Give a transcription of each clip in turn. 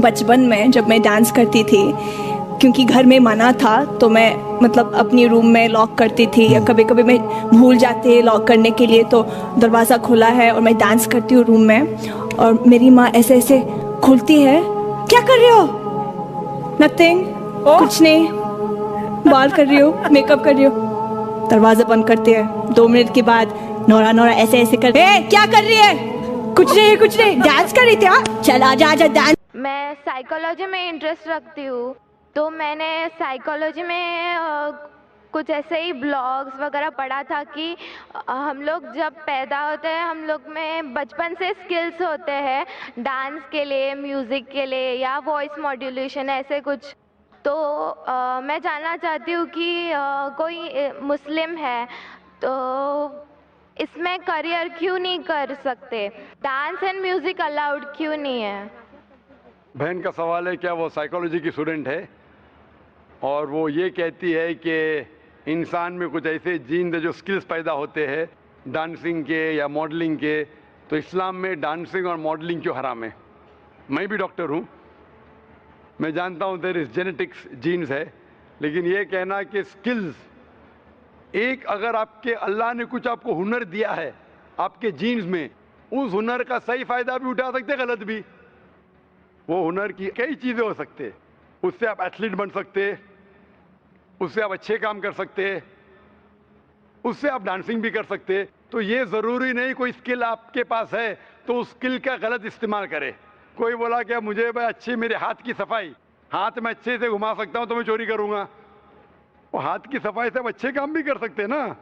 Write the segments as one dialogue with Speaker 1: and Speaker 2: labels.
Speaker 1: बचपन में जब मैं डांस करती थी, क्योंकि घर में मना था, तो मैं मतलब अपनी रूम में लॉक करती थी, या कभी कभी मैं भूल जाती लॉक करने के लिए, तो दरवाज़ा खुला है और मैं डांस करती हूँ रूम में, और मेरी माँ ऐसे ऐसे खुलती है, क्या कर रही हो? नथिंग, कुछ नहीं, बाल कर रही हो, मेकअप कर रही हो। दरवाज़ा बंद करती है। 2 मिनट के बाद नोरा नोरा ऐसे ऐसे कर, क्या कर रही है? कुछ नहीं कुछ नहीं, डांस कर रही थी। हाँ चल आजा आजा डांस।
Speaker 2: मैं साइकोलॉजी में इंटरेस्ट रखती हूँ, तो मैंने साइकोलॉजी में कुछ ऐसे ही ब्लॉग्स वगैरह पढ़ा था कि हम लोग जब पैदा होते हैं, हम लोग में बचपन से स्किल्स होते हैं डांस के लिए, म्यूज़िक के लिए, या वॉइस मॉड्यूलेशन, ऐसे कुछ। तो मैं जानना चाहती हूँ कि कोई मुस्लिम है तो इसमें करियर क्यों नहीं कर सकते? डांस एंड म्यूज़िक अलाउड क्यों नहीं है?
Speaker 3: बहन का सवाल है, क्या वो साइकोलॉजी की स्टूडेंट है और वो ये कहती है कि इंसान में कुछ ऐसे जीन जो स्किल्स पैदा होते हैं डांसिंग के या मॉडलिंग के, तो इस्लाम में डांसिंग और मॉडलिंग क्यों हराम है? मैं भी डॉक्टर हूँ, मैं जानता हूँ देयर इज जेनेटिक्स, जीन्स है, लेकिन ये कहना कि स्किल्स, एक अगर आपके अल्लाह ने कुछ आपको हुनर दिया है आपके जीन्स में, उस हुनर का सही फायदा भी उठा सकते, गलत भी। वो हुनर की कई चीज़ें हो सकते, उससे आप एथलीट बन सकते, उससे आप अच्छे काम कर सकते, उससे आप डांसिंग भी कर सकते। तो ये ज़रूरी नहीं कोई स्किल आपके पास है तो उस स्किल का गलत इस्तेमाल करे। कोई बोला कि मुझे भाई अच्छी, मेरे हाथ की सफाई, हाथ में अच्छे से घुमा सकता हूँ तो मैं चोरी करूँगा। वो हाथ की सफाई से आप अच्छे काम भी कर सकते ना,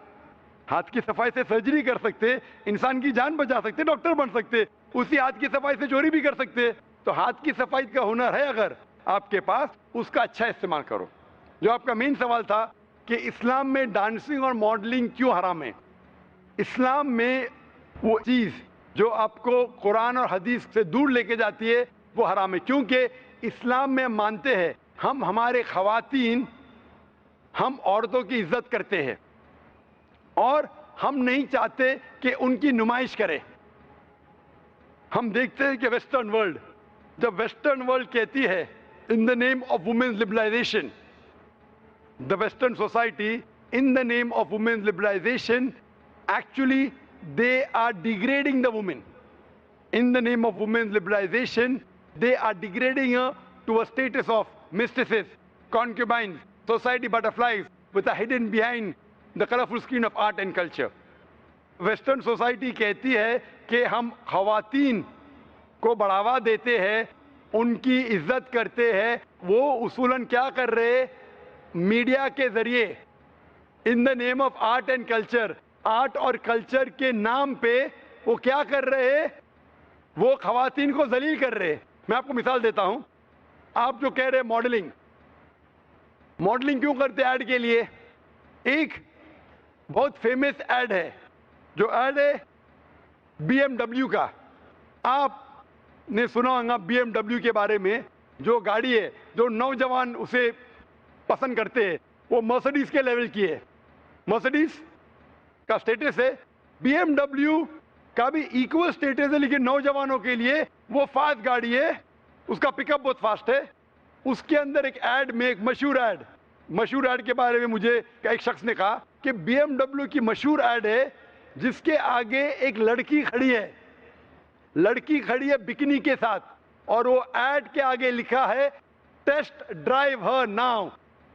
Speaker 3: हाथ की सफाई से सर्जरी कर सकते, इंसान की जान बचा सकते, डॉक्टर बन सकते, उसी हाथ की सफाई से चोरी भी कर सकते। तो हाथ की सफाई का हुनर है अगर आपके पास, उसका अच्छा इस्तेमाल करो। जो आपका मेन सवाल था कि इस्लाम में डांसिंग और मॉडलिंग क्यों हराम है, इस्लाम में वो चीज़ जो आपको कुरान और हदीस से दूर लेके जाती है वो हराम है, क्योंकि इस्लाम में मानते हैं हम, हमारे ख़वातीन, हम औरतों की इज्जत करते हैं और हम नहीं चाहते कि उनकी नुमाइश करें। हम देखते हैं कि वेस्टर्न वर्ल्ड, जब वेस्टर्न वर्ल्ड कहती है in the name of women's liberalisation, the western society in the name of women's liberalisation, actually they are degrading the woman. In the name of women's liberalization, they are degrading her to a status of mistresses, concubines, society butterflies with a hidden behind the colorful screen of art and culture. Western society कहती है कि हम ख़वातीन को बढ़ावा देते हैं, उनकी इज्जत करते हैं। वो उसूलन क्या कर रहे, मीडिया के ज़रिए इन the name of art and culture, art और कल्चर के नाम पे वो क्या कर रहे हैं, वो ख़वातीन को जलील कर रहे हैं। मैं आपको मिसाल देता हूं, आप जो कह रहे हैं मॉडलिंग, मॉडलिंग क्यों करते हैं ऐड के लिए? एक बहुत फेमस ऐड है, जो ऐड है BMW का। आपने सुना होगा BMW के बारे में, जो गाड़ी है जो नौजवान उसे पसंद करते हैं, वो मर्सिडीज के लेवल की है। मर्सिडीज का स्टेटस है, BMW का भी इक्वल स्टेटस है, लेकिन नौजवानों के लिए वो फास्ट गाड़ी है, उसका पिकअप बहुत फास्ट है। उसके अंदर एक ऐड में, एक मशहूर ऐड के बारे में मुझे एक शख्स ने कहा कि BMW की मशहूर ऐड है जिसके आगे एक लड़की खड़ी है बिकनी के साथ, और वो ऐड के आगे लिखा है test drive her now,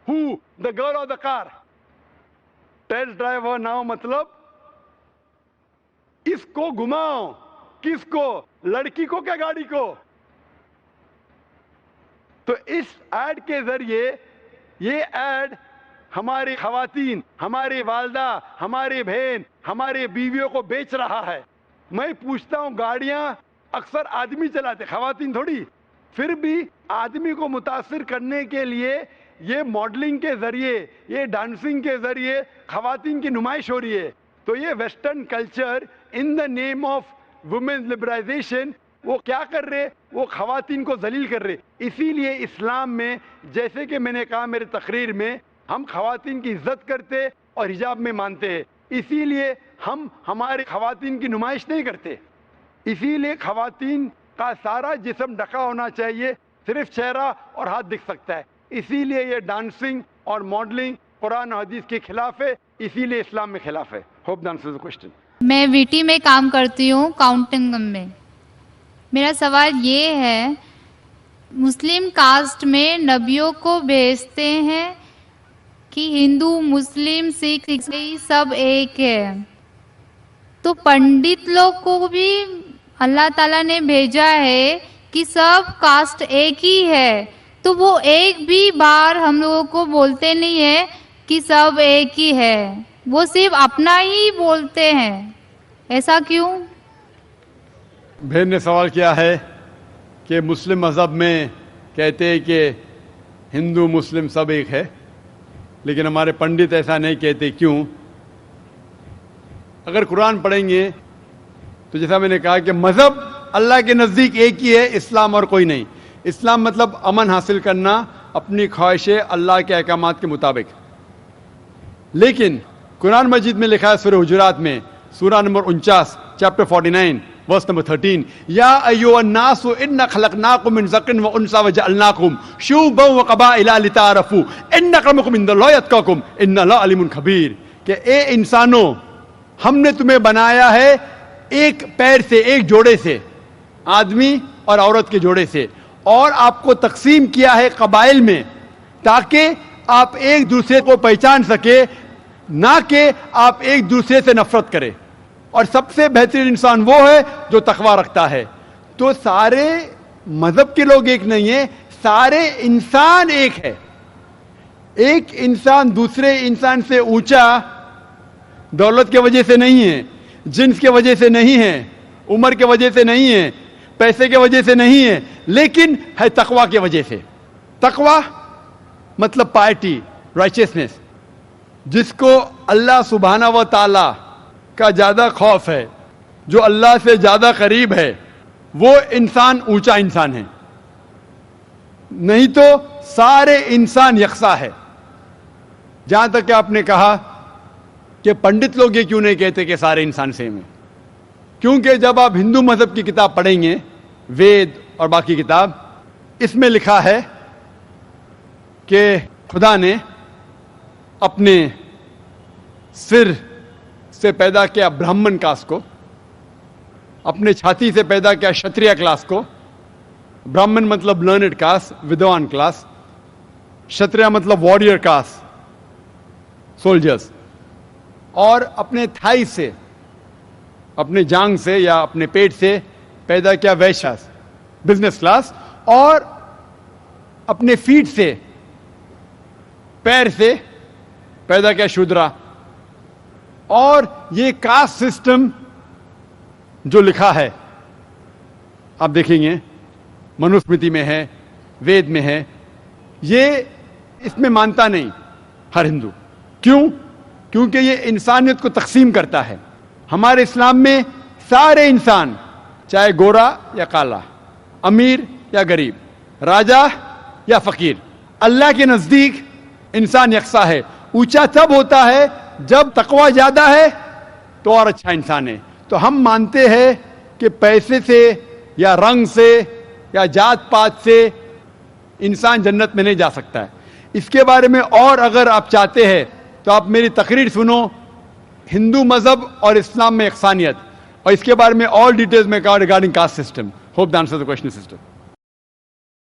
Speaker 3: who the girl of the car. Test drive her now मतलब इसको घुमाओ, किसको? लड़की को क्या गाड़ी को? तो इस ऐड के जरिए ये ऐड हमारी ख़वातीन, हमारी वालदा, हमारी बहन, हमारे बीवियों को बेच रहा है। मैं पूछता हूं, गाड़ियां अक्सर आदमी चलाते, ख़वातीन थोड़ी। फिर भी आदमी को मुतासिर करने के लिए ये मॉडलिंग के जरिए, ये डांसिंग के जरिए ख़वातीन की नुमाइश हो रही है। तो ये western culture in the name of women's liberalisation, वो क्या कर रहे, वो ख़वातीन को जलील कर रहे। इसीलिए इस्लाम में, जैसे कि मैंने कहा मेरे तकरीर में, हम ख़वातीन की इज्जत करते और हिजाब में मानते हैं। इसीलिए हम हमारे ख़वातीन की नुमाइश नहीं करते। इसीलिए ख़वातीन का सारा जिस्म ढका होना चाहिए, صرف چہرہ اور ہاتھ دکھ سکتا ہے. اسی لیے یہ ڈانسنگ اور ماڈلنگ قرآن اور حدیث کے خلاف ہے, اسی لیے اسلام میں خلاف ہے. Hope the answer the question.
Speaker 4: میں ویٹی میں کام کرتی ہوں, کاؤنٹنگ میں. میرا سوال یہ ہے, مسلم کاسٹ میں نبیوں کو بھیجتے ہیں کہ ہندو مسلم سکھ عیسائی سب ایک ہے, تو پنڈت لوگ کو بھی اللہ تعالیٰ نے بھیجا ہے کہ سب کاسٹ ایک ہی ہے, تو وہ ایک بھی بار ہم لوگوں کو بولتے نہیں ہے کہ سب ایک ہی ہے, وہ صرف اپنا ہی بولتے ہیں, ایسا کیوں؟
Speaker 3: بہن نے سوال کیا ہے کہ مسلم مذہب میں کہتے ہیں کہ ہندو مسلم سب ایک ہے, لیکن ہمارے پنڈت ایسا نہیں کہتے, کیوں؟ اگر قرآن پڑھیں گے تو جیسا میں نے کہا کہ مذہب اللہ کے نزدیک ایک ہی ہے, اسلام اور کوئی نہیں. اسلام مطلب امن حاصل کرنا اپنی خواہشیں اللہ کے احکامات کے مطابق. لیکن قرآن مجید میں لکھا ہے سورہ حجرات میں, سورہ نمبر 49 چیپٹر 49 ورس نمبر 13, یا ایھا الناس انا خلقناکم من ذکر و انثی وجعلناکم شعوبا وقبائل لتعارفوا ان اکرمکم عند اللہ اتقاکم ان اللہ علیم خبیر, کہ اے انسانوں ہم نے تمہیں بنایا ہے ایک پیر سے, ایک جوڑے سے, آدمی اور عورت کے جوڑے سے, اور آپ کو تقسیم کیا ہے قبائل میں تاکہ آپ ایک دوسرے کو پہچان سکے, نہ کہ آپ ایک دوسرے سے نفرت کریں. اور سب سے بہترین انسان وہ ہے جو تقوی رکھتا ہے. تو سارے مذہب کے لوگ ایک نہیں ہیں, سارے انسان ایک ہے. ایک انسان دوسرے انسان سے اونچا دولت کی وجہ سے نہیں ہے, جنس کی وجہ سے نہیں ہے, عمر کی وجہ سے نہیں ہے, پیسے کی وجہ سے نہیں ہے, لیکن ہے تقوی کی وجہ سے. تقوی مطلب پائٹی, رائچسنس. جس کو اللہ سبحانہ و تعالی کا زیادہ خوف ہے, جو اللہ سے زیادہ قریب ہے, وہ انسان اونچا انسان ہے. نہیں تو سارے انسان یکساں ہے. جہاں تک کہ آپ نے کہا کہ پنڈت لوگ یہ کیوں نہیں کہتے کہ سارے انسان سیم ہیں, کیونکہ جب آپ ہندو مذہب کی کتاب پڑھیں گے, وید اور باقی کتاب, اس میں لکھا ہے کہ خدا نے اپنے سر سے پیدا کیا برہمن کاسٹ کو, اپنے چھاتی سے پیدا کیا شتریہ کلاس کو. برہمن مطلب لرنڈ کاسٹ, ودوان کلاس. شتریہ مطلب وارڈیئر کاسٹ, سولجرز. اور اپنے تھائی سے, اپنے جانگ سے یا اپنے پیٹ سے پیدا کیا ویشیاز, بزنس کلاس. اور اپنے فیٹ سے, پیر سے پیدا کیا شودرا. اور یہ کاسٹ سسٹم جو لکھا ہے آپ دیکھیں گے منوسمرتی میں ہے, وید میں ہے, یہ اس میں مانتا نہیں ہر ہندو. کیوں؟ کیونکہ یہ انسانیت کو تقسیم کرتا ہے. ہمارے اسلام میں سارے انسان, چاہے گورا یا کالا, امیر یا غریب, راجا یا فقیر, اللہ کے نزدیک انسان یکساں ہے. اونچا تب ہوتا ہے جب تقوی زیادہ ہے تو اور اچھا انسان ہے. تو ہم مانتے ہیں کہ پیسے سے یا رنگ سے یا جات پات سے انسان جنت میں نہیں جا سکتا ہے. اس کے بارے میں اور اگر آپ چاہتے ہیں تو آپ میری تقریر سنو, ہندو مذہب اور اسلام میں یکسانیت, اور اس کے بارے میں اور ڈیٹیلز میں کہا regarding caste system. Hope the answer the question sister.